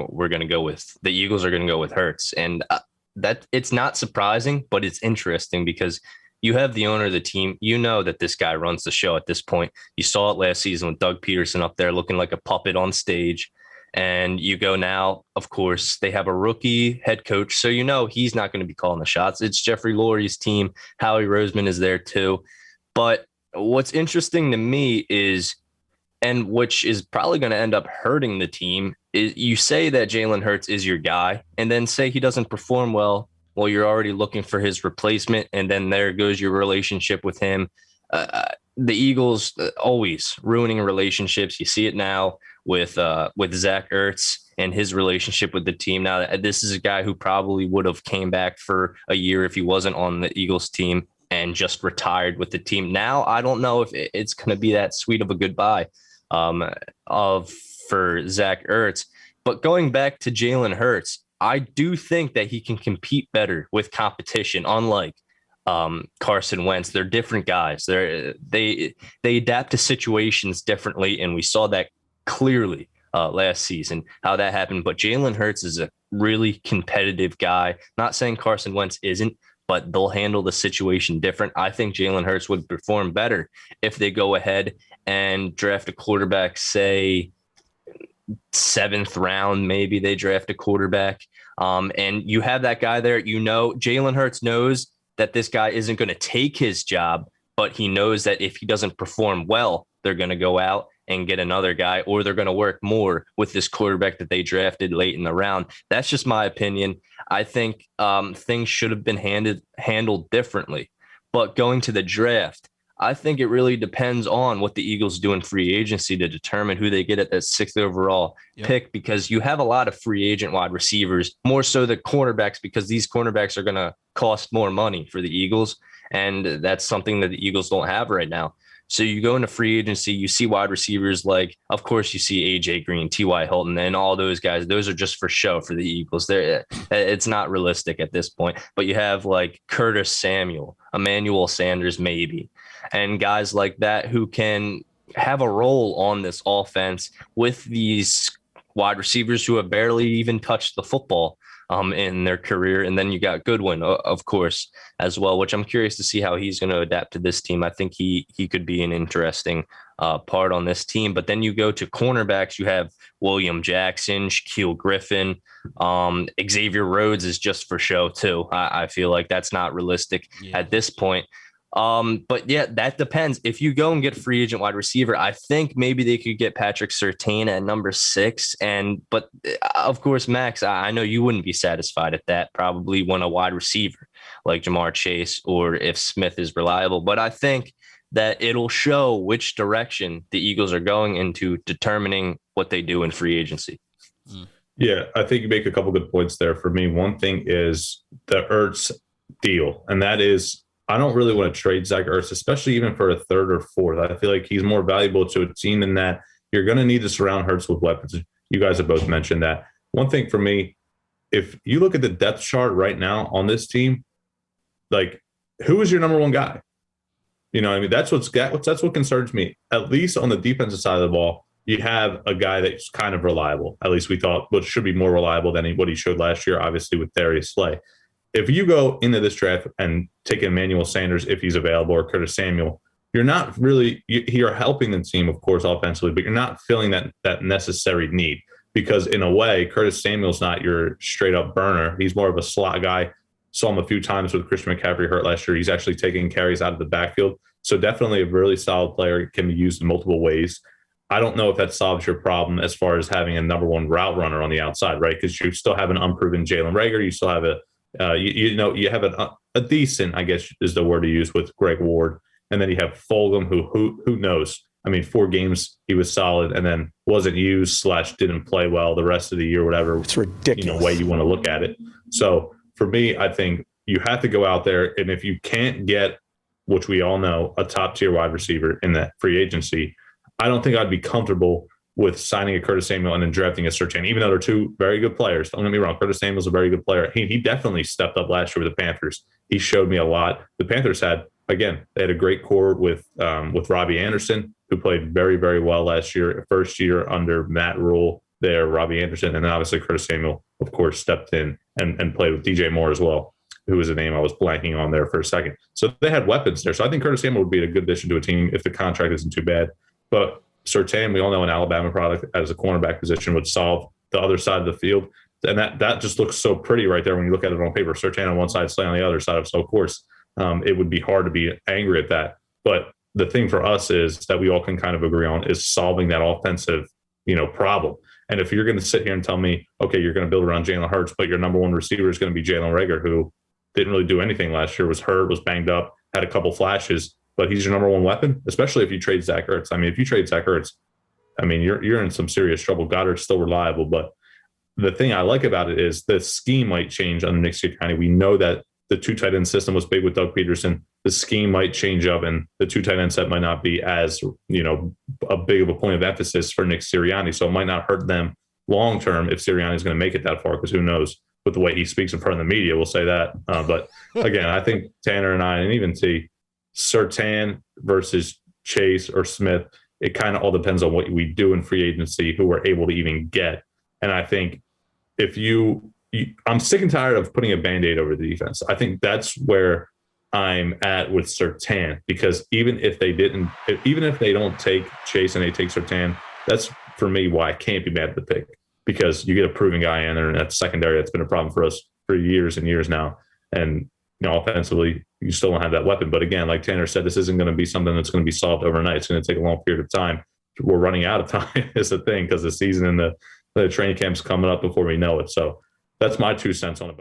we're going to go with the Eagles are going to go with Hurts. And that it's not surprising, but it's interesting because you have the owner of the team. You know that this guy runs the show at this point. You saw it last season with Doug Peterson up there looking like a puppet on stage. And you go now, of course, they have a rookie head coach. So you know he's not going to be calling the shots. It's Jeffrey Lurie's team. Howie Roseman is there too. But what's interesting to me is, and which is probably going to end up hurting the team, is you say that Jalen Hurts is your guy, and then say he doesn't perform well. Well, you're already looking for his replacement, and then there goes your relationship with him. The Eagles always ruining relationships. You see it now with Zach Ertz and his relationship with the team. Now, this is a guy who probably would have came back for a year if he wasn't on the Eagles team and just retired with the team. Now, I don't know if it's going to be that sweet of a goodbye for Zach Ertz. But going back to Jalen Hurts, I do think that he can compete better with competition, unlike Carson Wentz. They're different guys. They adapt to situations differently, and we saw that clearly last season, how that happened. But Jalen Hurts is a really competitive guy. Not saying Carson Wentz isn't, but they'll handle the situation different. I think Jalen Hurts would perform better if they go ahead and draft a quarterback, say, 7th round, maybe they draft a quarterback. And you have that guy there. You know, Jalen Hurts knows that this guy isn't going to take his job, but he knows that if he doesn't perform well, they're going to go out and get another guy, or they're going to work more with this quarterback that they drafted late in the round. That's just my opinion. I think things should have been handled differently. But going to the draft, I think it really depends on what the Eagles do in free agency to determine who they get at that 6th overall pick, because you have a lot of free agent wide receivers, more so the cornerbacks, because these cornerbacks are going to cost more money for the Eagles. And that's something that the Eagles don't have right now. So you go into free agency, you see wide receivers like, of course, you see AJ Green, T.Y. Hilton, and all those guys. Those are just for show for the Eagles. It's not realistic at this point. But you have like Curtis Samuel, Emmanuel Sanders, maybe, and guys like that who can have a role on this offense with these wide receivers who have barely even touched the football in their career. And then you got Goodwin, of course, as well, which I'm curious to see how he's going to adapt to this team. I think he could be an interesting part on this team. But then you go to cornerbacks, you have William Jackson, Shaquille Griffin, Xavier Rhodes is just for show too. I feel like that's not realistic at this point. But yeah, that depends. If you go and get a free agent wide receiver, I think maybe they could get Patrick Surtain at number 6. But of course, Max, I know you wouldn't be satisfied at that, probably when a wide receiver like Jamar Chase, or if Smith is reliable. But I think that it'll show which direction the Eagles are going into determining what they do in free agency. Yeah, I think you make a couple good points there. For me, one thing is the Ertz deal, and that is, I don't really want to trade Zach Ertz, especially even for a 3rd or 4th. I feel like he's more valuable to a team than that. You're going to need to surround Hurts with weapons. You guys have both mentioned that. One thing for me, if you look at the depth chart right now on this team, like, who is your number 1 guy? You know, I mean, that's what concerns me. At least on the defensive side of the ball, you have a guy that's kind of reliable. At least we thought, but should be more reliable than what he showed last year, obviously, with Darius Slay. If you go into this draft and take Emmanuel Sanders, if he's available, or Curtis Samuel, you're not really – you're helping the team, of course, offensively, but you're not filling that necessary need, because in a way, Curtis Samuel's not your straight-up burner. He's more of a slot guy. Saw him a few times with Christian McCaffrey hurt last year. He's actually taking carries out of the backfield. So definitely a really solid player, can be used in multiple ways. I don't know if that solves your problem as far as having a number 1 route runner on the outside, right? Because you still have an unproven Jalen Reagor. You still have you have a decent, I guess is the word to use, with Greg Ward. And then you have Fulgham, who knows? I mean, 4 games he was solid, and then wasn't used / didn't play well the rest of the year, whatever. It's ridiculous. Way you want to look at it. So for me, I think you have to go out there, and if you can't get, which we all know, a top tier wide receiver in that free agency, I don't think I'd be comfortable with signing a Curtis Samuel and then drafting a Surtain, even though they're 2 very good players. Don't get me wrong. Curtis Samuel's a very good player. He definitely stepped up last year with the Panthers. He showed me a lot. The Panthers they had a great core with Robbie Anderson, who played very, very well last year, first year under Matt Rule. there, Robbie Anderson, and then obviously Curtis Samuel, of course, stepped in and played with DJ Moore as well, who was a name I was blanking on there for a second. So they had weapons there. So I think Curtis Samuel would be a good addition to a team if the contract isn't too bad. But Surtain, we all know an Alabama product as a cornerback position would solve the other side of the field. And that just looks so pretty right there when you look at it on paper. Surtain on one side, Slay on the other side. So, of course, it would be hard to be angry at that. But the thing for us is that we all can kind of agree on is solving that offensive, problem. And if you're going to sit here and tell me, okay, you're going to build around Jalen Hurts, but your number one receiver is going to be Jalen Reagor, who didn't really do anything last year, was hurt, was banged up, had a couple flashes, but he's your number one weapon, especially if you trade Zach Ertz. I mean, if you trade Zach Ertz, I mean, you're in some serious trouble. Goddard's still reliable, but the thing I like about it is the scheme might change under Nick Sirianni. We know that the two tight end system was big with Doug Peterson. The scheme might change up, and the two tight end set might not be as a big of a point of emphasis for Nick Sirianni. So it might not hurt them long term if Sirianni is going to make it that far, because who knows with the way he speaks in front of the media, we'll say that. But again, I think Tanner and I, and even T, Surtain versus Chase or Smith, it kind of all depends on what we do in free agency, who we're able to even get. And I think if I'm sick and tired of putting a Band-Aid over the defense. I think that's where I'm at with Surtain, because even if they don't take Chase and they take Surtain, that's for me why I can't be mad at the pick, because you get a proven guy in there, and that's secondary. That's been a problem for us for years and years now. And offensively, you still don't have that weapon. But again, like Tanner said, this isn't going to be something that's going to be solved overnight. It's going to take a long period of time. We're running out of time is the thing, because the season and the training camp's coming up before we know it. So that's my 2 cents on it.